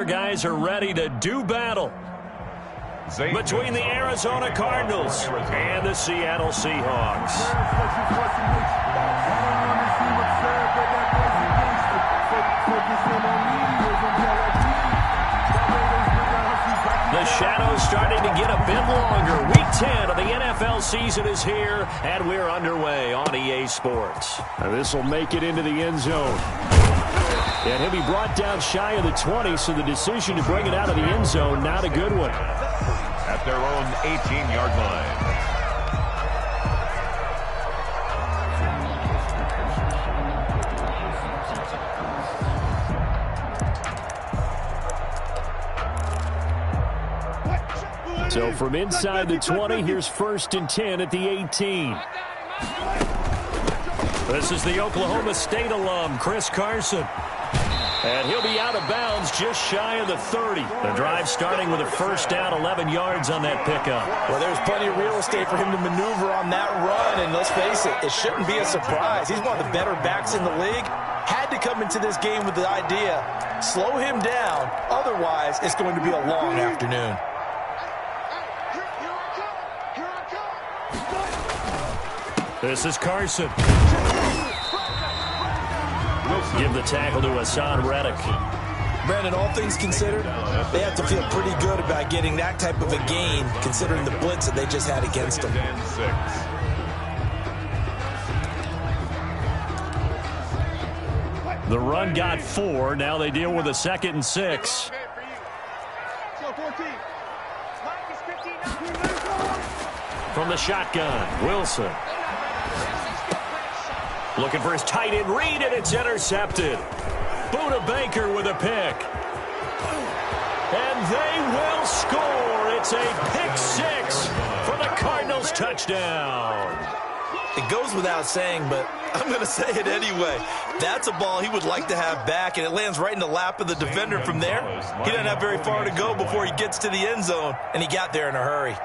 Guys are ready to do battle between the Arizona Cardinals and the Seattle Seahawks. The shadow's starting to get a bit longer. Week 10 of the NFL season is here, and we're underway on EA Sports. Now this will make it into the end zone. And he'll be brought down shy of the 20, so the decision to bring it out of the end zone, not a good one. At their own 18-yard line. So from inside the 20, here's 1st and 10 at the 18. This is the Oklahoma State alum, Chris Carson. And he'll be out of bounds just shy of the 30. The drive starting with a first down, 11 yards on that pickup. Well, there's plenty of real estate for him to maneuver on that run, and let's face it, it shouldn't be a surprise. He's one of the better backs in the league. Had to come into this game with the idea, slow him down, otherwise it's going to be a long afternoon. This is Carson. Give the tackle to Hassan Reddick. Brandon, all things considered, they have to feel pretty good about getting that type of a gain, considering the blitz that they just had against them. The run got 4. Now they deal with a 2nd and 6. From the shotgun, Wilson. Looking for his tight end read, and it's intercepted. Buda Baker with a pick. And they will score. It's a pick 6 for the Cardinals touchdown. It goes without saying, but I'm going to say it anyway. That's a ball he would like to have back, and it lands right in the lap of the defender from there. He doesn't have very far to go before he gets to the end zone, and he got there in a hurry.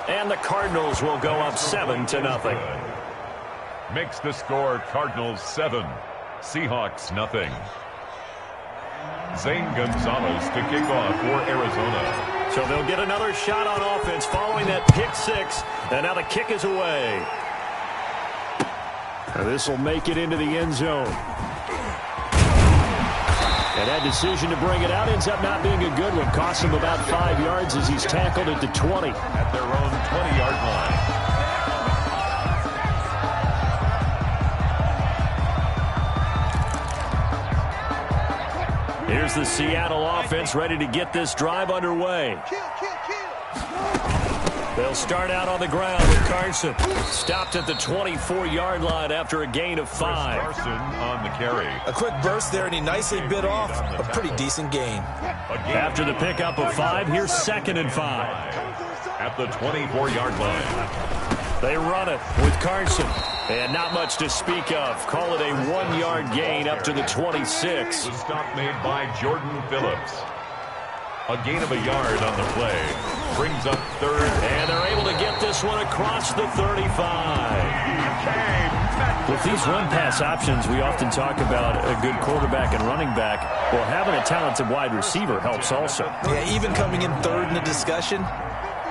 And the Cardinals will go up 7-0. Makes the score Cardinals 7, Seahawks nothing. Zane Gonzalez to kick off for Arizona. So they'll get another shot on offense following that pick 6, and now the kick is away. Now this will make it into the end zone. And that decision to bring it out ends up not being a good one. Costs him about 5 yards as he's tackled at the 20. At their own 20-yard line. Here's the Seattle offense ready to get this drive underway. They'll start out on the ground with Carson. Stopped at the 24-yard line after a gain of 5. Carson on the carry. A quick burst there, and he nicely bit off a pretty decent gain. After the pickup of 5, here's 2nd and 5. At the 24-yard line. They run it with Carson. And not much to speak of. Call it a 1-yard gain up to the 26. The stop made by Jordan Phillips. A gain of a yard on the play. Brings up 3rd. And they're able to get this one across the 35. With these run-pass options, we often talk about a good quarterback and running back. Well, having a talented wide receiver helps also. Yeah, even coming in 3rd in the discussion,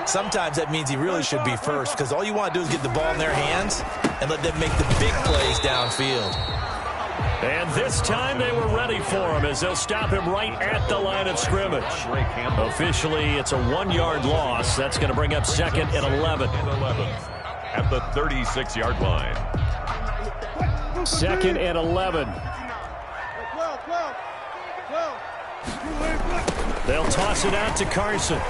sometimes that means he really should be first, because all you want to do is get the ball in their hands and let them make the big plays downfield. And this time they were ready for him as they'll stop him right at the line of scrimmage. Officially, it's a 1-yard loss. That's going to bring up 2nd and 11. At the 36-yard line. 2nd and 11. They'll toss it out to Carson.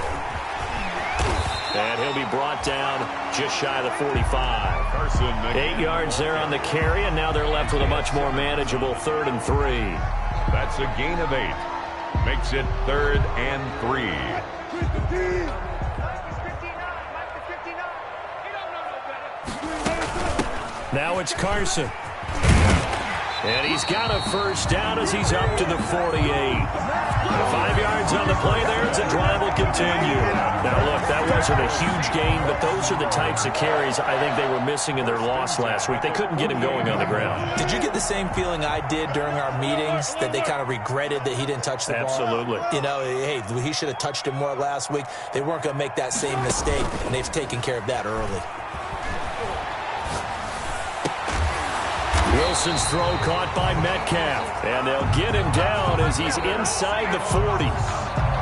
And he'll be brought down just shy of the 45. Carson 8 yards there on the carry, and now they're left with a much more manageable 3rd and 3. That's a gain of 8. Makes it 3rd and 3. Now it's Carson. And he's got a first down as he's up to the 48. 5 yards on the play there as the drive will continue. Now, look, that wasn't a huge gain, but those are the types of carries I think they were missing in their loss last week. They couldn't get him going on the ground. Did you get the same feeling I did during our meetings, that they kind of regretted that he didn't touch the ball? Absolutely. You know, hey, he should have touched it more last week. They weren't going to make that same mistake, and they've taken care of that early. Wilson's throw caught by Metcalf, and they'll get him down as he's inside the 40.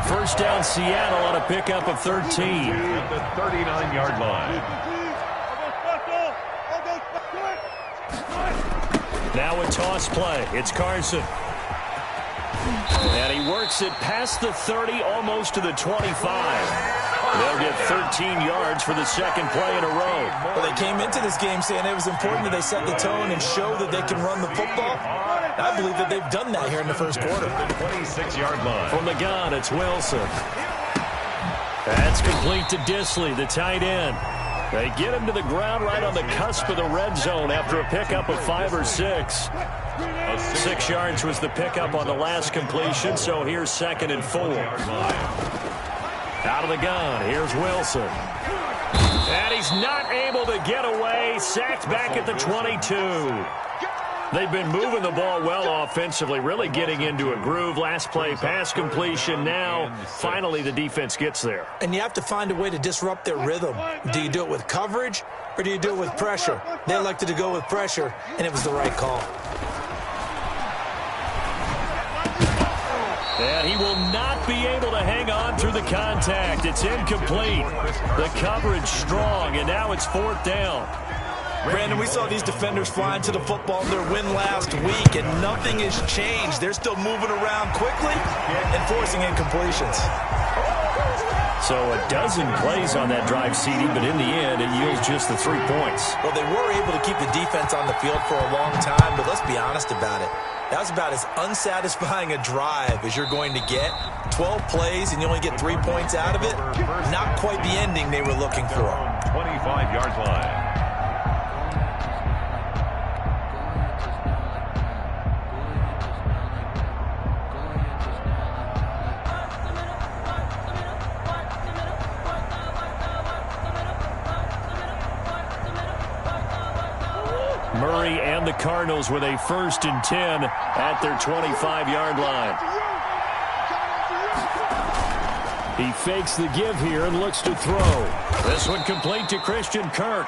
First down, Seattle on a pickup of 13. At the 39-yard line. Now a toss play. It's Carson. And he works it past the 30, almost to the 25. They'll get 13 yards for the second play in a row. Well, they came into this game saying it was important that they set the tone and show that they can run the football. I believe that they've done that here in the first quarter. The 26-yard line. From the gun, it's Wilson. That's complete to Disley, the tight end. They get him to the ground right on the cusp of the red zone after a pickup of 5 or 6. 6 yards was the pickup on the last completion, so here's 2nd and 4. Out of the gun, here's Wilson. And he's not able to get away, sacked back at the 22. They've been moving the ball well offensively, really getting into a groove. Last play, pass completion. Now, finally, the defense gets there. And you have to find a way to disrupt their rhythm. Do you do it with coverage, or do you do it with pressure? They elected to go with pressure, and it was the right call. And he will not be able to hang on through the contact. It's incomplete. The coverage strong, and now it's 4th down. Brandon, we saw these defenders flying to the football in their win last week, and nothing has changed. They're still moving around quickly and forcing incompletions. So a dozen plays on that drive, CD, but in the end, it yields just the 3 points. Well, they were able to keep the defense on the field for a long time, but let's be honest about it. That was about as unsatisfying a drive as you're going to get. 12 plays and you only get 3 points out of it. Not quite the ending they were looking for. 25-yard line. Murray and the Cardinals with a 1st and 10 at their 25-yard line. He fakes the give here and looks to throw. This one complete to Christian Kirk.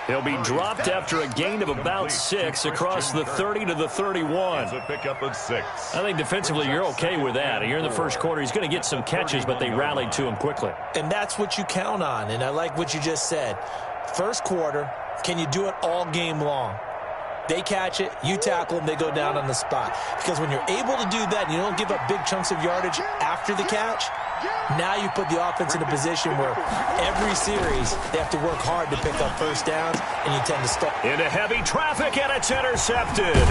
He'll be dropped after a gain of about 6 across the 30 to the 31. It's a pickup of 6. I think defensively you're okay with that. Here in the first quarter, he's going to get some catches, but they rallied to him quickly. And that's what you count on, and I like what you just said. First quarter, can you do it all game long? They catch it, you tackle them, they go down on the spot. Because when you're able to do that and you don't give up big chunks of yardage after the catch, now you put the offense in a position where every series they have to work hard to pick up first downs, and you tend to stop. Into heavy traffic, and it's intercepted.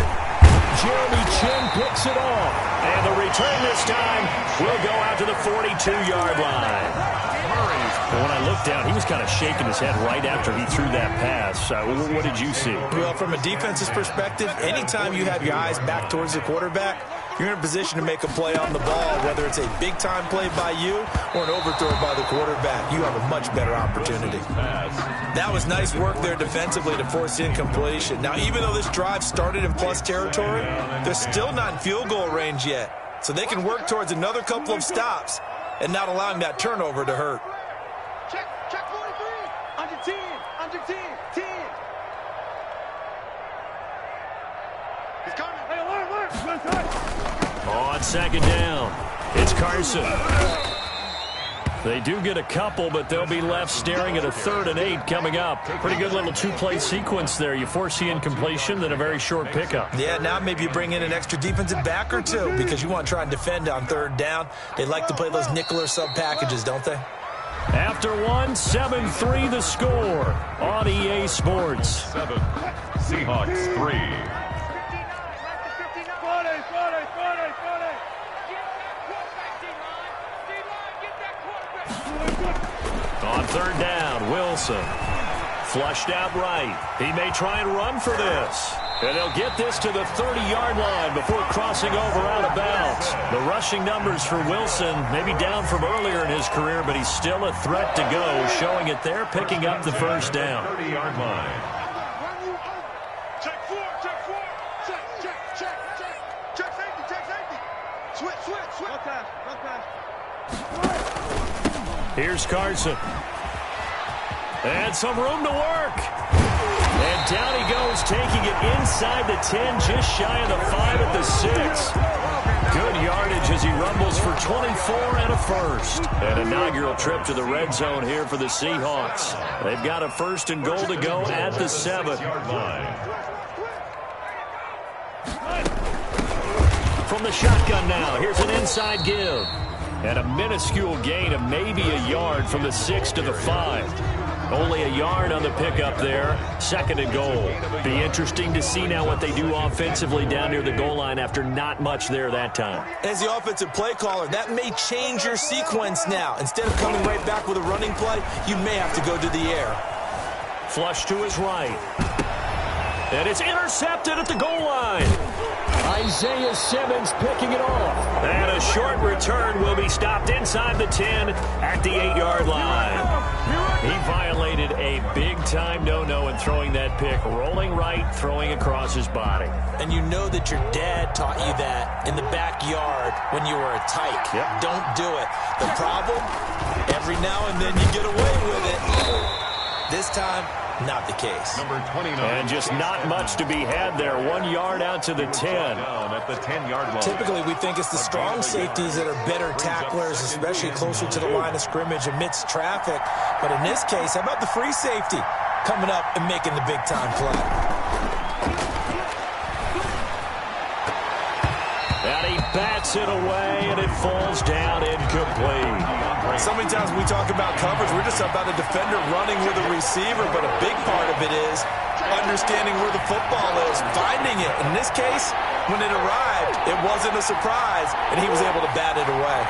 Jeremy Chin picks it off. And the return this time will go out to the 42-yard line. When I looked down, he was kind of shaking his head right after he threw that pass. What did you see? Well, from a defense's perspective, anytime you have your eyes back towards the quarterback, you're in a position to make a play on the ball, whether it's a big-time play by you or an overthrow by the quarterback. You have a much better opportunity. That was nice work there defensively to force incompletion. Now, even though this drive started in plus territory, they're still not in field goal range yet. So they can work towards another couple of stops and not allowing that turnover to hurt. Check 43. Under 10. Under 10. 10. He's coming. Hey, alert. On 2nd down, it's Carson. They do get a couple, but they'll be left staring at a 3rd and 8 coming up. Pretty good little 2-play sequence there. You force the incompletion, then a very short pickup. Yeah, now maybe you bring in an extra defensive back or two because you want to try and defend on 3rd down. They like to play those nickel or sub packages, don't they? After 1, 7-3 the score on EA Sports. 7. Seahawks 3. On 3rd down, Wilson. Flushed out right. He may try and run for this. And they'll get this to the 30-yard line before crossing over out of bounds. The rushing numbers for Wilson maybe down from earlier in his career, but he's still a threat to go, showing it there, picking up the first down. 30-yard line. Check four. Check safety. Switch. Run pass. Here's Carson. And some room to work. And down he goes, taking it inside the 10, just shy of the 5 at the 6. Good yardage as he rumbles for 24 and a first. An inaugural trip to the red zone here for the Seahawks. They've got a first and goal to go at the 7. From the shotgun now, here's an inside give. And a minuscule gain of maybe a yard from the 6 to the 5. Only a yard on the pickup there. Second and goal. Be interesting to see now what they do offensively down near the goal line after not much there that time. As the offensive play caller, that may change your sequence now. Instead of coming right back with a running play, you may have to go to the air. Flush to his right. And it's intercepted at the goal line. Isaiah Simmons picking it off. And a short return will be stopped inside the 10 at the 8-yard line. He violated a big-time no-no in throwing that pick. Rolling right, throwing across his body. And you know that your dad taught you that in the backyard when you were a tyke. Yep. Don't do it. The problem, every now and then you get away with it. This time, not the case. Number 29. And just not much to be had there. 1 yard out to the 10. Down at the 10-yard line. Typically, we think it's the strong safeties that are better tacklers, especially closer to the line of scrimmage amidst traffic. But in this case, how about the free safety coming up and making the big-time play? And he bats it away, and it falls down incomplete. So many times we talk about coverage, we're just about a defender running with a receiver, but a big part of it is understanding where the football is, finding it. In this case, when it arrived, it wasn't a surprise, and he was able to bat it away.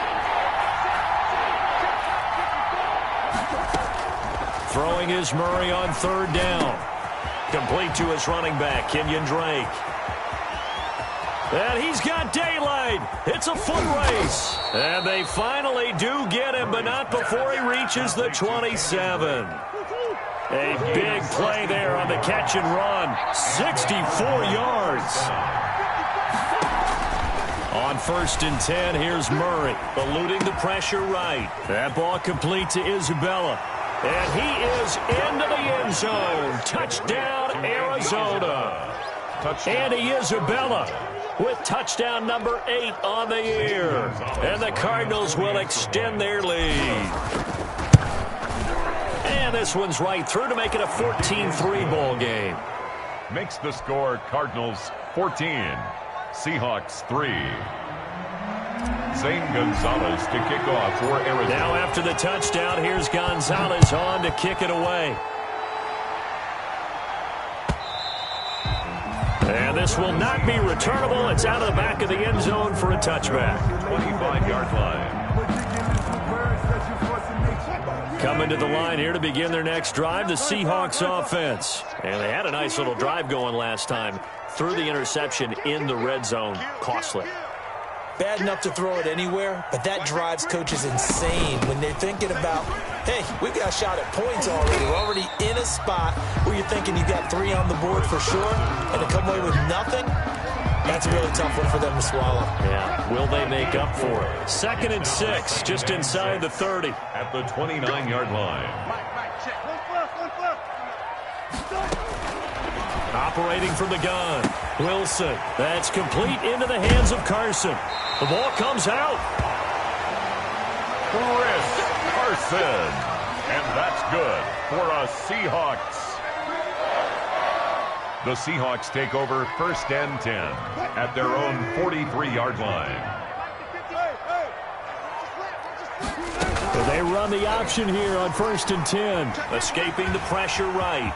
Throwing is Murray on third down. Complete to his running back, Kenyon Drake. And he's got daylight. It's a foot race. And they finally do get him, but not before he reaches the 27. A big play there on the catch and run. 64 yards. On first and 10, here's Murray, eluding the pressure right. That ball complete to Isabella. And he is into the end zone. Touchdown, Arizona. Andy Isabella with touchdown number 8 on the year. And the Cardinals will extend their lead. And this one's right through to make it a 14-3 ball game. Makes the score Cardinals 14, Seahawks 3. Zane Gonzalez to kick off for Arizona. Now after the touchdown, here's Gonzalez on to kick it away. And this will not be returnable. It's out of the back of the end zone for a touchback. 25-yard line. Coming to the line here to begin their next drive, the Seahawks offense. And they had a nice little drive going last time. Threw the interception in the red zone. Costly. Bad enough to throw it anywhere, but that drives coaches insane when they're thinking about, hey, we've got a shot at points already. We're already in a spot where you're thinking you've got 3 on the board for sure, and to come away with nothing, that's a really tough one for them to swallow. Yeah, will they make up for it? 2nd and 6, just inside the 30. At the 29-yard line. Operating from the gun, Wilson. That's complete into the hands of Carson. The ball comes out. Chris Carson. And that's good for a Seahawks. The Seahawks take over 1st and 10 at their own 43-yard line. They run the option here on 1st and 10. Escaping the pressure right.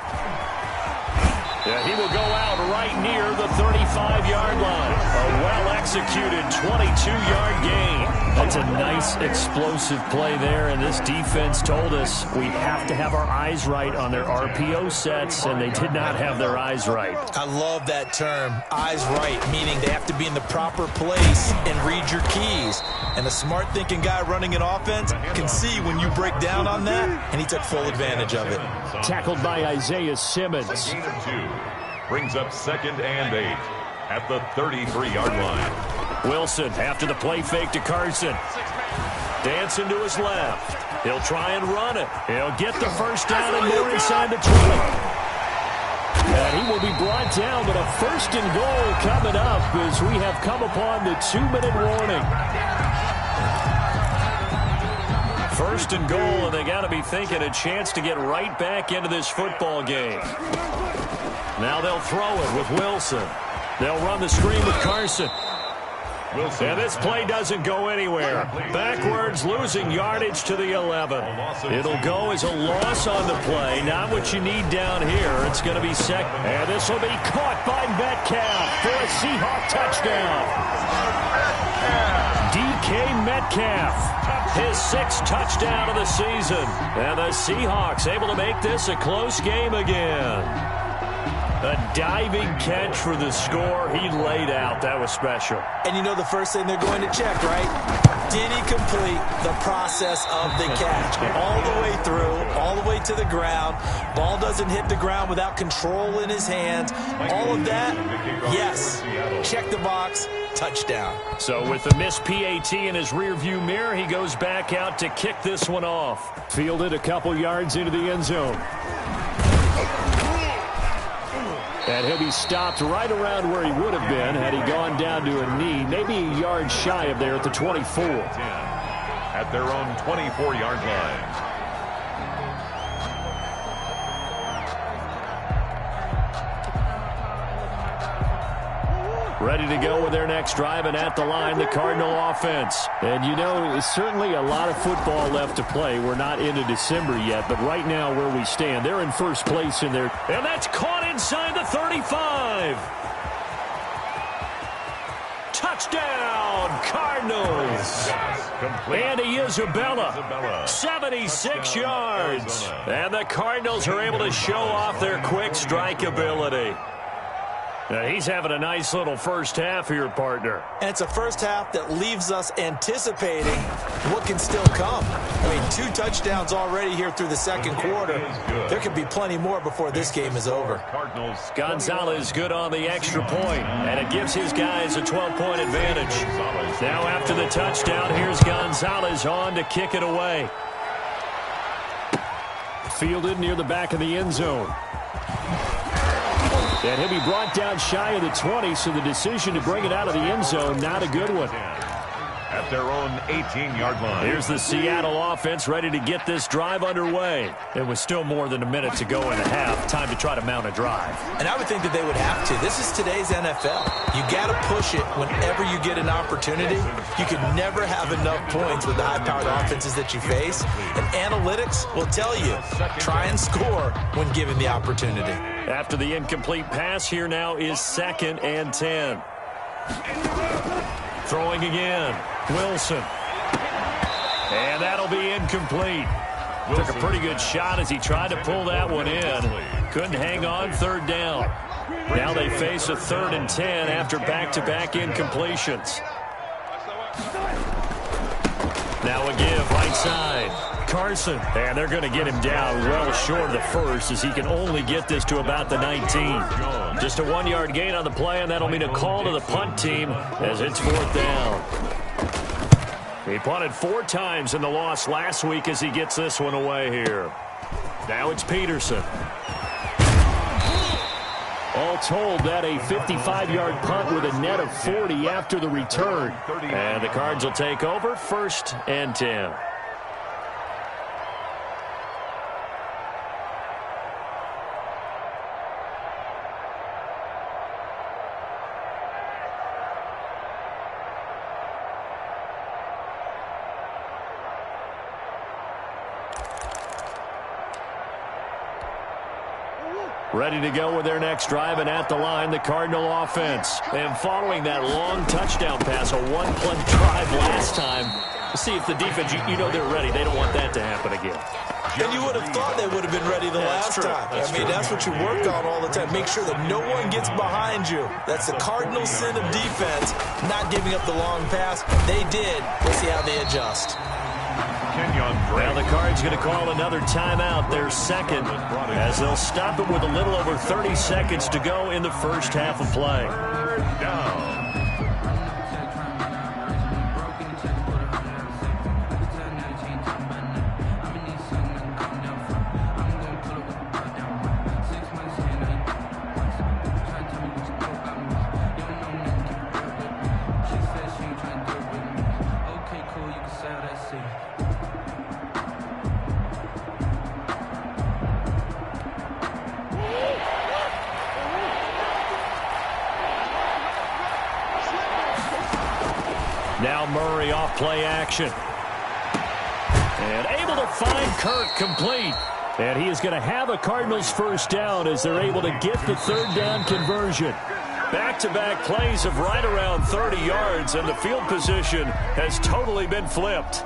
Yeah, he will go out right near the 35-yard line. A well-executed 22-yard gain. That's a nice explosive play there, and this defense told us we have to have our eyes right on their RPO sets, and they did not have their eyes right. I love that term, eyes right, meaning they have to be in the proper place and read your keys. And a smart thinking guy running an offense can see when you break down on that, and he took full advantage of it. Tackled by Isaiah Simmons. A gain of 2. Brings up 2nd and 8 at the 33-yard line. Wilson after the play fake to Carson. Dancing to his left. He'll try and run it. He'll get the first down and more inside the 20. And he will be brought down, but a 1st and goal coming up as we have come upon the 2-minute warning. 1st and goal, and they got to be thinking a chance to get right back into this football game. Now they'll throw it with Wilson. They'll run the screen with Carson. And this play doesn't go anywhere. Backwards, losing yardage to the 11. It'll go as a loss on the play. Not what you need down here. It's going to be second. And this will be caught by Metcalf for a Seahawk touchdown. DK Metcalf, his 6th touchdown of the season. And the Seahawks able to make this a close game again. A diving catch for the score. He laid out. That was special. And you know the first thing they're going to check, right? Did he complete the process of the catch? All the way through, all the way to the ground. Ball doesn't hit the ground without control in his hands. All of that, yes. Check the box. Touchdown. So with the missed PAT in his rearview mirror, he goes back out to kick this one off. Fielded a couple yards into the end zone. And he'll be stopped right around where he would have been had he gone down to a knee, maybe a yard shy of there at the 24. At their own 24-yard line. Ready to go with their next drive, and at the line, the Cardinal offense. And you know, there's certainly a lot of football left to play. We're not into December yet, but right now where we stand, they're in first place in there. And that's caught inside the 35. Touchdown, Cardinals. Andy Isabella, 76 yards. And the Cardinals are able to show off their quick strike ability. Now, he's having a nice little first half here, partner. And it's a first half that leaves us anticipating what can still come. I mean, 2 touchdowns already here through the second quarter. There could be plenty more before this game is over. Gonzalez good on the extra point, and it gives his guys a 12-point advantage. Now after the touchdown, here's Gonzalez on to kick it away. Fielded near the back of the end zone. And he'll be brought down shy of the 20, so the decision to bring it out of the end zone, not a good one. At their own 18-yard line. Here's the Seattle offense ready to get this drive underway. It was still more than a minute to go in the half. Time to try to mount a drive. And I would think that they would have to. This is today's NFL. You got to push it whenever you get an opportunity. You can never have enough points with the high-powered offenses that you face. And analytics will tell you, try and score when given the opportunity. After the incomplete pass, here now is 2nd and 10. Throwing again. Wilson. And that'll be incomplete. Took a pretty good shot as he tried to pull that one in. Couldn't hang on, 3rd down. Now they face a 3rd and 10 after back-to-back incompletions. Now a give right side. Carson. And they're going to get him down well short of the first as he can only get this to about the 19. Just a 1-yard gain on the play, and that'll mean a call to the punt team as it's 4th down. He punted 4 times in the loss last week as he gets this one away here. Now it's Peterson. All told, that a 55-yard punt with a net of 40 after the return. And the Cards will take over, 1st and 10. Ready to go with their next drive, and at the line, the Cardinal offense. And following that long touchdown pass, a 1-play drive last time, See if the defense, you know they're ready. They don't want that to happen again. And you would have thought they would have been ready the last time. That's what you work on all the time. Make sure that no one gets behind you. That's the cardinal sin of defense, not giving up the long pass. They did. We'll see how they adjust. Now the Cards going to call another timeout, their second, as they'll stop it with a little over 30 seconds to go in the first half of play. Now Murray off play action. And able to find Kirk complete. And he is going to have a Cardinals first down as they're able to get the third down conversion. Back-to-back plays of right around 30 yards, and the field position has totally been flipped.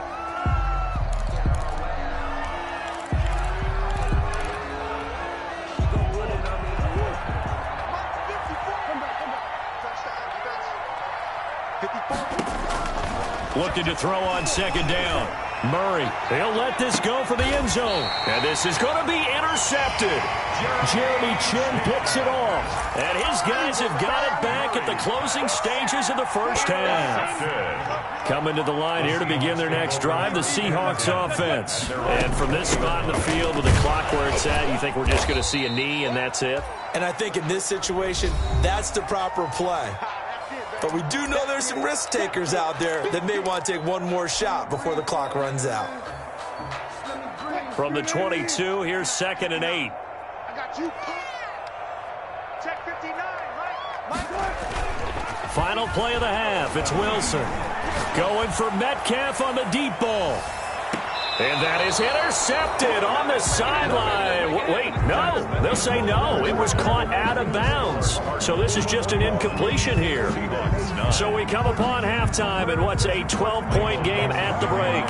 Looking to throw on second down. Murray, he'll let this go for the end zone. And this is going to be intercepted. Jeremy Chin picks it off. And his guys have got it back at the closing stages of the first half. Coming to the line here to begin their next drive, the Seahawks offense. And from this spot in the field with the clock where it's at, you think we're just going to see a knee and that's it? And I think in this situation, that's the proper play. But we do know there's some risk takers out there that may want to take one more shot before the clock runs out. From the 22, here's 2nd and 8. I got you. Check 59, Mike. Final play of the half. It's Wilson going for Metcalf on the deep ball. And that is intercepted on the sideline. Wait, no. They'll say no. It was caught out of bounds. So this is just an incompletion here. So we come upon halftime in what's a 12-point game at the break.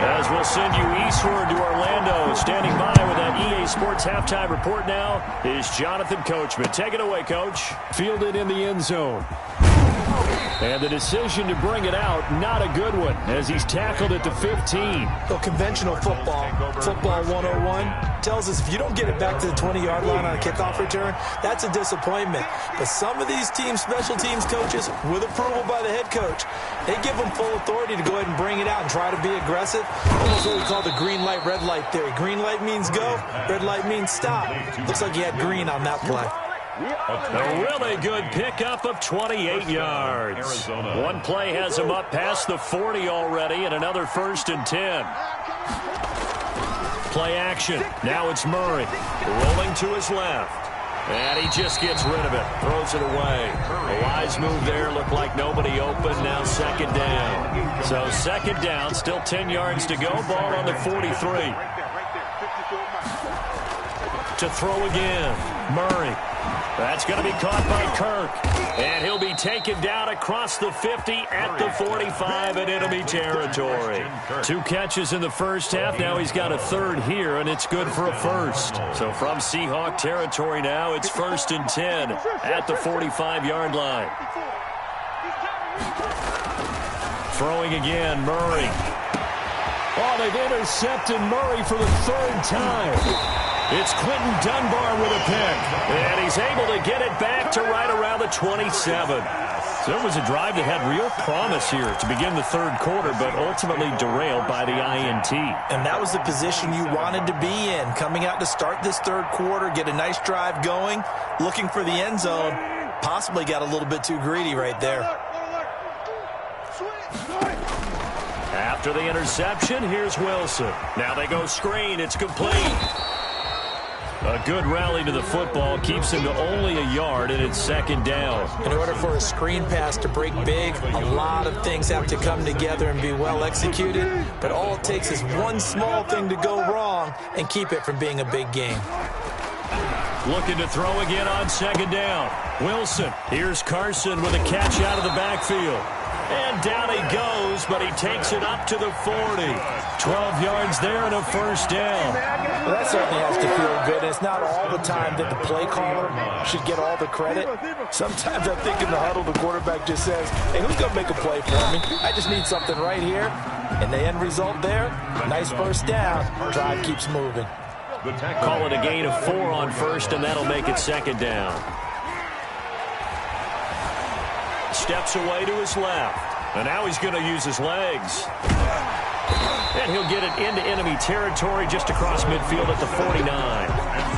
As we'll send you eastward to Orlando. Standing by with that EA Sports halftime report now is Jonathan Coachman. Take it away, Coach. Fielded in the end zone. And the decision to bring it out, not a good one, as he's tackled at the 15. Well, conventional football 101, tells us if you don't get it back to the 20-yard line on a kickoff return, that's a disappointment. But some of these team special teams coaches, with approval by the head coach, they give them full authority to go ahead and bring it out and try to be aggressive. Almost what we call the green light, red light theory. Green light means go, red light means stop. Looks like he had green on that play. A really good pickup of 28 yards. One play has him up past the 40 already, and another 1st and 10. Play action. Now it's Murray rolling to his left. And he just gets rid of it. Throws it away. A wise move there. Looked like nobody open. Now 2nd down. So 2nd down. Still 10 yards to go. Ball on the 43. To throw again. Murray. That's going to be caught by Kirk. And he'll be taken down across the 50 at the 45 in enemy territory. 2 catches in the first half. Now he's got a 3rd here, and it's good for a 1st. So from Seahawk territory now, it's 1st and 10 at the 45-yard line. Throwing again, Murray. Oh, they've intercepted Murray for the 3rd time. It's Quentin Dunbar with a pick, and he's able to get it back to right around the 27. So it was a drive that had real promise here to begin the 3rd quarter, but ultimately derailed by the INT. And that was the position you wanted to be in, coming out to start this 3rd quarter, get a nice drive going, looking for the end zone. Possibly got a little bit too greedy right there. After the interception, here's Wilson. Now they go screen. It's complete. A good rally to the football keeps him to only a yard, and it's 2nd down. In order for a screen pass to break big, a lot of things have to come together and be well executed. But all it takes is one small thing to go wrong and keep it from being a big game. Looking to throw again on 2nd down. Wilson. Here's Carson with a catch out of the backfield. And down he goes, but he takes it up to the 40. 12 yards there and a first down. Well, that certainly has to feel good. It's not all the time that the play caller should get all the credit. Sometimes I think in the huddle, the quarterback just says, hey, who's going to make a play for me? I just need something right here. And the end result there, nice first down. Drive keeps moving. Call it a gain of 4 on first, and that'll make it second down. Steps away to his left. And now he's going to use his legs. And he'll get it into enemy territory just across midfield at the 49.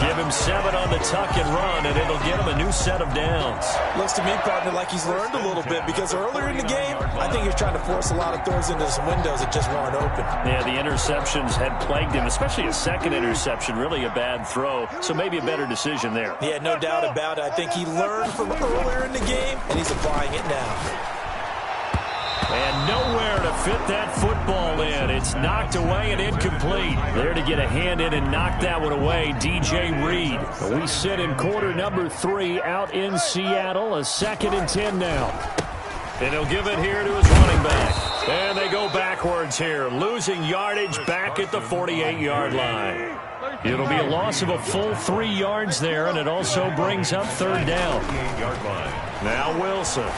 Give him 7 on the tuck and run, and it'll get him a new set of downs. Looks to me, partner, like he's learned a little bit, because earlier in the game, I think he was trying to force a lot of throws into some windows that just weren't open. Yeah, the interceptions had plagued him, especially a second interception, really a bad throw. So maybe a better decision there. Yeah, no doubt about it. I think he learned from earlier in the game, and he's applying it now. And nowhere to fit that football in. It's knocked away and incomplete. There to get a hand in and knock that one away, DJ Reed. We sit in quarter number 3 out in Seattle. A 2nd and 10 now. And he'll give it here to his running back. And they go backwards here, losing yardage back at the 48-yard line. It'll be a loss of a full 3 yards there, and it also brings up 3rd down. Now Wilson.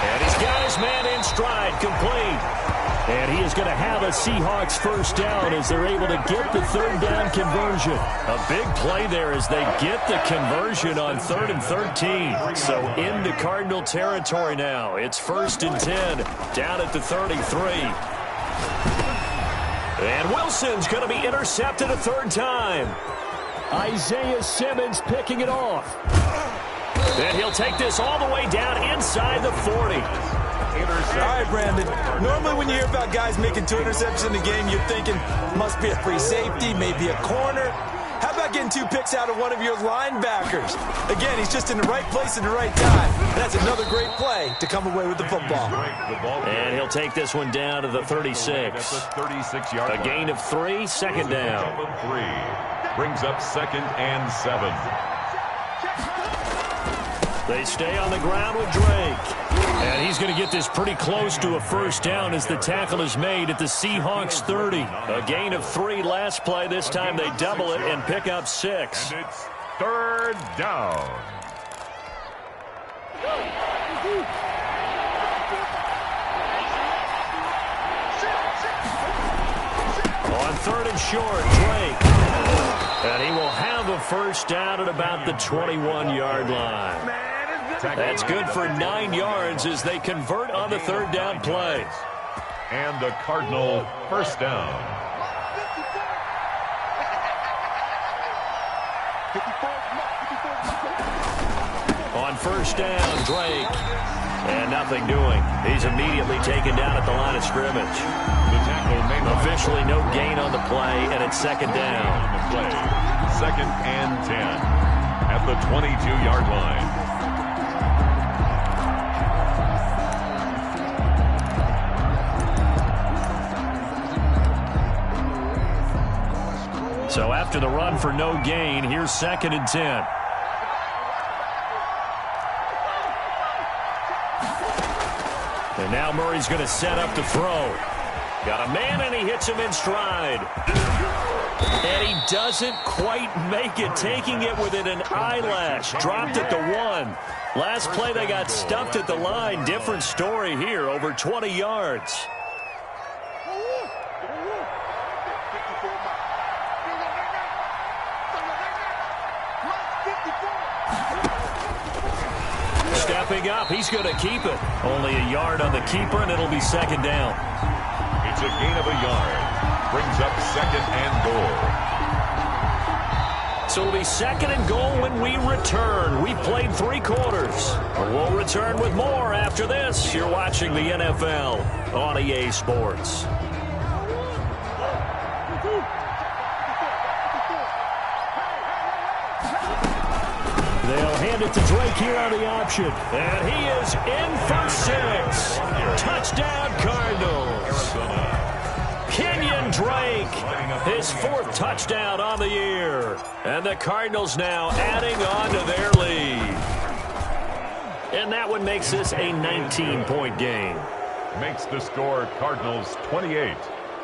And he's got his man in stride, complete. And he is going to have a Seahawks first down as they're able to get the 3rd down conversion. A big play there as they get the conversion on 3rd and 13. So into Cardinal territory now. It's 1st and 10 down at the 33. And Wilson's going to be intercepted a 3rd time. Isaiah Simmons picking it off. And he'll take this all the way down inside the 40. All right, Brandon. Normally when you hear about guys making 2 interceptions in the game, you're thinking must be a free safety, maybe a corner. How about getting 2 picks out of one of your linebackers? Again, he's just in the right place at the right time. That's another great play to come away with the football. And he'll take this one down to the 36. A gain of 3, 2nd down. Brings up 2nd and 7. They stay on the ground with Drake. And he's going to get this pretty close to a first down as the tackle is made at the Seahawks 30. A gain of 3 last play. This time they double it and pick up 6. And it's 3rd down. On 3rd and short, Drake. And he will have a first down at about the 21-yard line. That's good for 9 yards as they convert on the 3rd down play. And the Cardinal first down. On first down, Drake. And nothing doing. He's immediately taken down at the line of scrimmage. Officially no gain on the play, and it's 2nd down. 2nd and 10 at the 22-yard line. So after the run for no gain, here's 2nd and 10. And now Murray's going to set up the throw. Got a man, and he hits him in stride. And he doesn't quite make it, taking it within an eyelash. Dropped at the 1. Last play, they got stuffed at the line. Different story here, over 20 yards. Stepping up, he's going to keep it. Only a yard on the keeper, and it'll be 2nd down. It's a gain of a yard. Brings up 2nd and goal. So it'll be 2nd and goal when we return. We've played 3 quarters. We'll return with more after this. You're watching the NFL on EA Sports. They'll hand it to Drake here on the option. And he is in for 6. Touchdown, Cardinals. Kenyon Drake, his 4th touchdown on the year. And the Cardinals now adding on to their lead. And that one makes this a 19-point game. Makes the score Cardinals 28,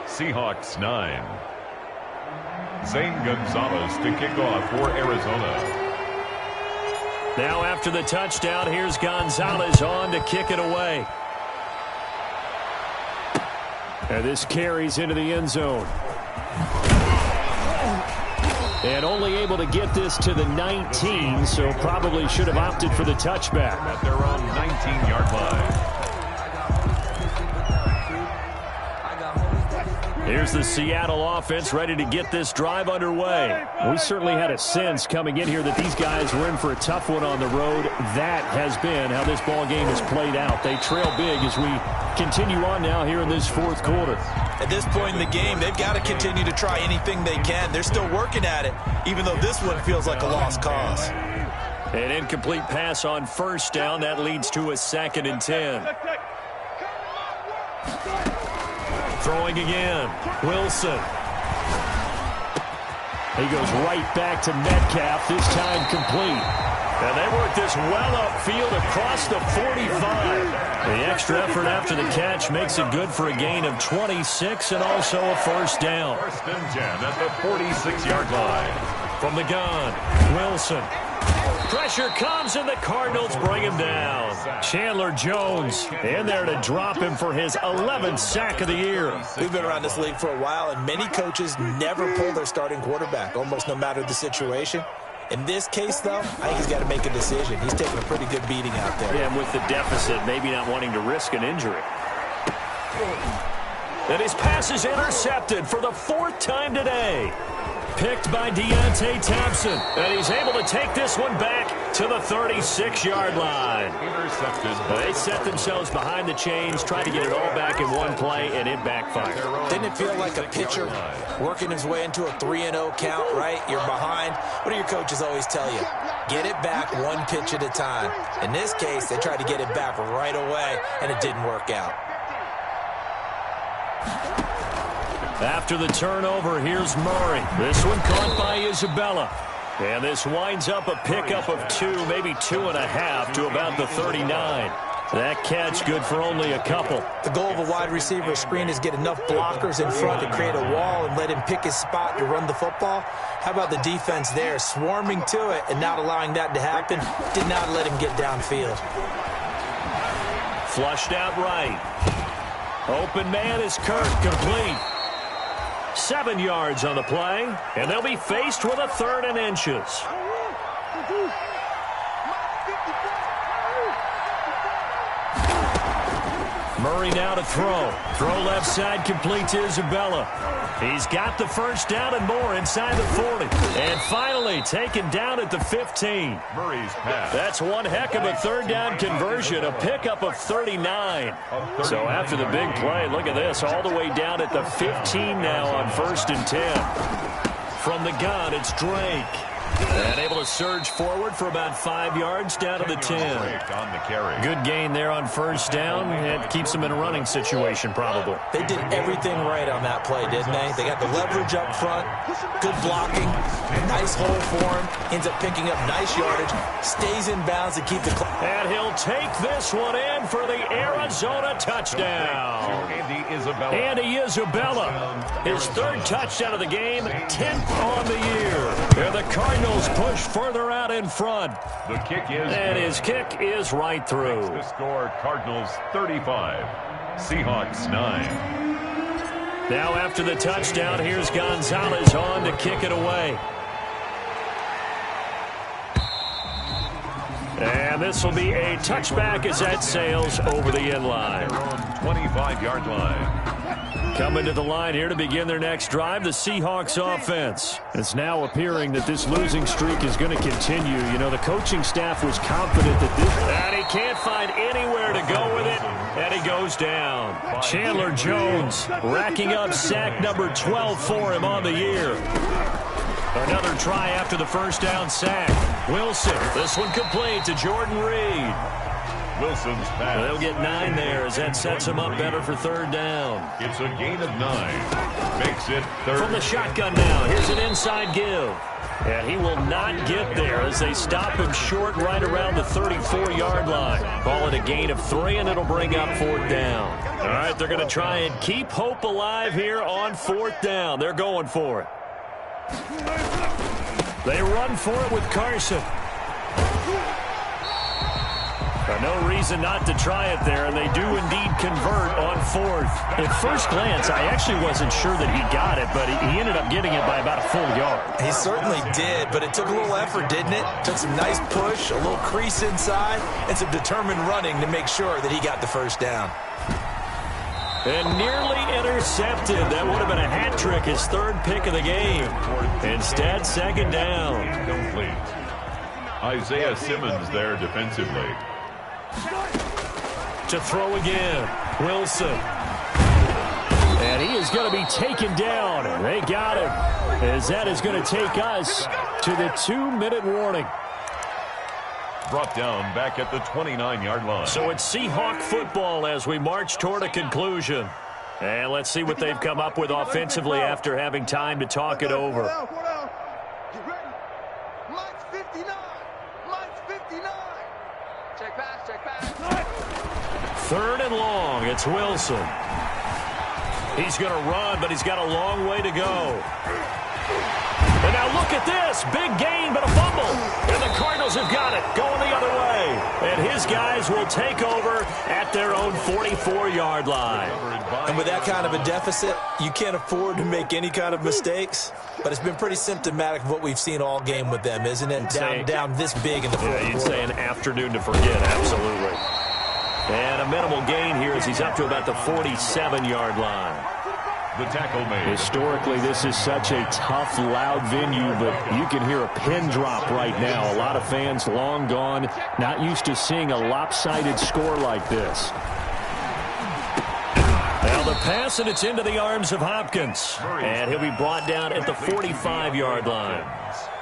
Seahawks 9. Zane Gonzalez to kick off for Arizona. Now after the touchdown, here's Gonzalez on to kick it away. And this carries into the end zone. And only able to get this to the 19, so probably should have opted for the touchback. At their own 19-yard line. Here's the Seattle offense ready to get this drive underway. We certainly had a sense coming in here that these guys were in for a tough one on the road. That has been how this ball game has played out. They trail big as we continue on now here in this fourth quarter. At this point in the game, they've got to continue to try anything they can. They're still working at it, even though this one feels like a lost cause. An incomplete pass on first down. That leads to a 2nd and 10. Throwing again. Wilson. He goes right back to Metcalf, this time complete. And they work this well upfield across the 45. The extra effort after the catch makes it good for a gain of 26 and also a first down. 1st and 10 at the 46-yard line. From the gun, Wilson. Pressure comes and the Cardinals bring him down. Chandler Jones in there to drop him for his 11th sack of the year. We've been around this league for a while, and many coaches never pull their starting quarterback, almost no matter the situation. In this case, though, I think he's got to make a decision. He's taking a pretty good beating out there. Yeah, and with the deficit, maybe not wanting to risk an injury. And his pass is intercepted for the 4th time today. Picked by Deontay Thompson. And he's able to take this one back to the 36-yard line. Intercepted. They set themselves behind the chains, tried to get it all back in one play, and it backfired. Didn't it feel like a pitcher working his way into a 3-0 count, right? You're behind. What do your coaches always tell you? Get it back one pitch at a time. In this case, they tried to get it back right away, and it didn't work out. After the turnover, here's Murray. This one caught by Isabella. And this winds up a pickup of 2, maybe 2.5 to about the 39. That catch good for only a couple. The goal of a wide receiver screen is get enough blockers in front to create a wall and let him pick his spot to run the football. How about the defense there, swarming to it and not allowing that to happen? Did not let him get downfield. Flushed out right. Open man is Kirk, complete. 7 yards on the play, and they'll be faced with a 3rd and inches. Murray now to throw. Throw left side, complete to Isabella. He's got the first down and more inside the 40. And finally taken down at the 15. Murray's pass. That's one heck of a 3rd down conversion, a pickup of 39. So after the big play, look at this, all the way down at the 15 now on 1st and 10. From the gun, it's Drake. And able to surge forward for about 5 yards down to the 10. Good gain there on first down. It keeps them in a running situation, probably. They did everything right on that play, didn't they? They got the leverage up front, good blocking, nice hole for him, ends up picking up nice yardage, stays in bounds to keep the clock. And he'll take this one in for the Arizona touchdown. Andy Isabella, his 3rd touchdown of the game, 10th on the year. And the Cardinals push further out in front. The kick is and his kick is right through. The score, Cardinals 35, Seahawks 9. Now after the touchdown, here's Gonzalez on to kick it away. And this will be a touchback as that sails over the end line. 25-yard line. Coming to the line here to begin their next drive, the Seahawks offense. It's now appearing that this losing streak is going to continue. You know, the coaching staff was confident that this... And he can't find anywhere to go with it, and he goes down. Chandler Jones racking up sack number 12 for him on the year. Another try after the first down sack. Wilson, this one complete to Jordan Reed. Wilson's pass. They'll get 9 there as that sets him up better for third down. It's a gain of 9. Makes it third. From the shotgun now, here's an inside give. And he will not get there as they stop him short right around the 34-yard line. Call it a gain of 3, and it'll bring up fourth down. All right, they're going to try and keep hope alive here on fourth down. They're going for it. They run for it with Carson. No reason not to try it there, and they do indeed convert on fourth. At first glance, I actually wasn't sure that he got it, but he ended up getting it by about a full yard. He certainly did, but it took a little effort, didn't it? Took some nice push, a little crease inside, and some determined running to make sure that he got the first down. And nearly intercepted. That would have been a hat trick, his third pick of the game. Instead, second down. Complete. Isaiah Simmons there defensively. To throw again, Wilson. And he is going to be taken down. They got him, as that is going to take us to the 2-minute warning. Brought down back at the 29-yard line. So it's Seahawk football as we march toward a conclusion. And let's see what they've come up with offensively after having time to talk it over. Get ready. Mike's 59. Mike's 59. Check pass, check pass. Third and long. It's Wilson. He's going to run, but he's got a long way to go. And now look at this. Big gain, but a fumble. And the Cardinals have got it, going the other way. And his guys will take over at their own 44-yard line. And with that kind of a deficit, you can't afford to make any kind of mistakes. But it's been pretty symptomatic of what we've seen all game with them, isn't it? Down this big in the fourth quarter. You'd say an afternoon to forget, absolutely. And a minimal gain here as he's up to about the 47-yard line. The tackle made. Historically, this is such a tough, loud venue, but you can hear a pin drop right now. A lot of fans long gone, not used to seeing a lopsided score like this. Now the pass, and it's into the arms of Hopkins. And he'll be brought down at the 45-yard line.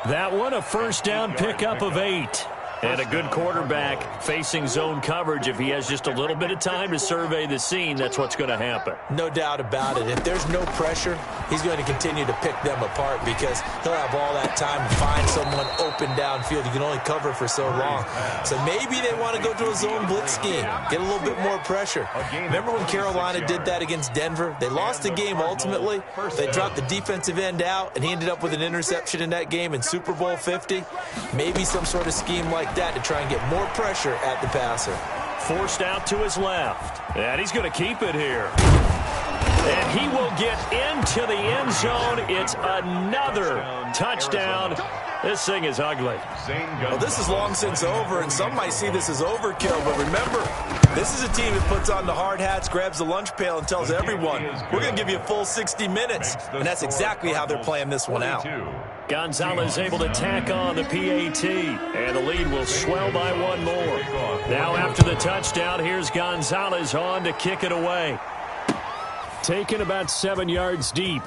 That one, a first down pickup of 8. And a good quarterback facing zone coverage. If he has just a little bit of time to survey the scene, that's what's going to happen. No doubt about it. If there's no pressure, he's going to continue to pick them apart because he'll have all that time to find someone open downfield. You can only cover for so long. So maybe they want to go to a zone blitz scheme, get a little bit more pressure. Remember when Carolina did that against Denver? They lost the game ultimately. They dropped the defensive end out, and he ended up with an interception in that game in Super Bowl 50. Maybe some sort of scheme like that to try and get more pressure at the passer. Forced out to his left. And he's going to keep it here. And he will get into the end zone. It's another touchdown. This thing is ugly. Well, this is long since over, and some might see this as overkill. But remember, this is a team that puts on the hard hats, grabs the lunch pail, and tells everyone, we're going to give you a full 60 minutes. And that's exactly how they're playing this one out. Gonzalez able to tack on the PAT, and the lead will swell by one more. Now after the touchdown, here's Gonzalez on to kick it away. Taken about 7 yards deep.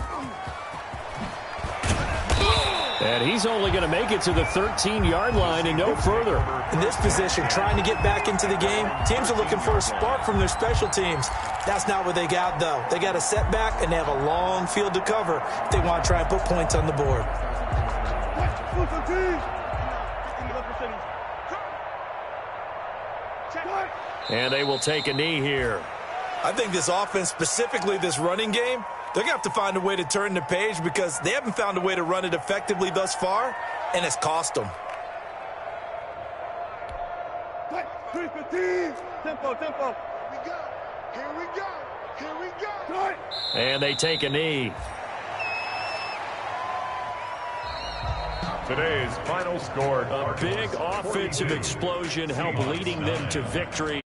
And he's only going to make it to the 13-yard line and no further. In this position, trying to get back into the game, teams are looking for a spark from their special teams. That's not what they got, though. They got a setback, and they have a long field to cover if they want to try and put points on the board. And they will take a knee here. I think this offense, specifically this running game, they're going to have to find a way to turn the page because they haven't found a way to run it effectively thus far, and it's cost them. Tempo, tempo. Here we go. Here we go. Here we go. And they take a knee. Today's final score. A big offensive explosion helped leading them to victory.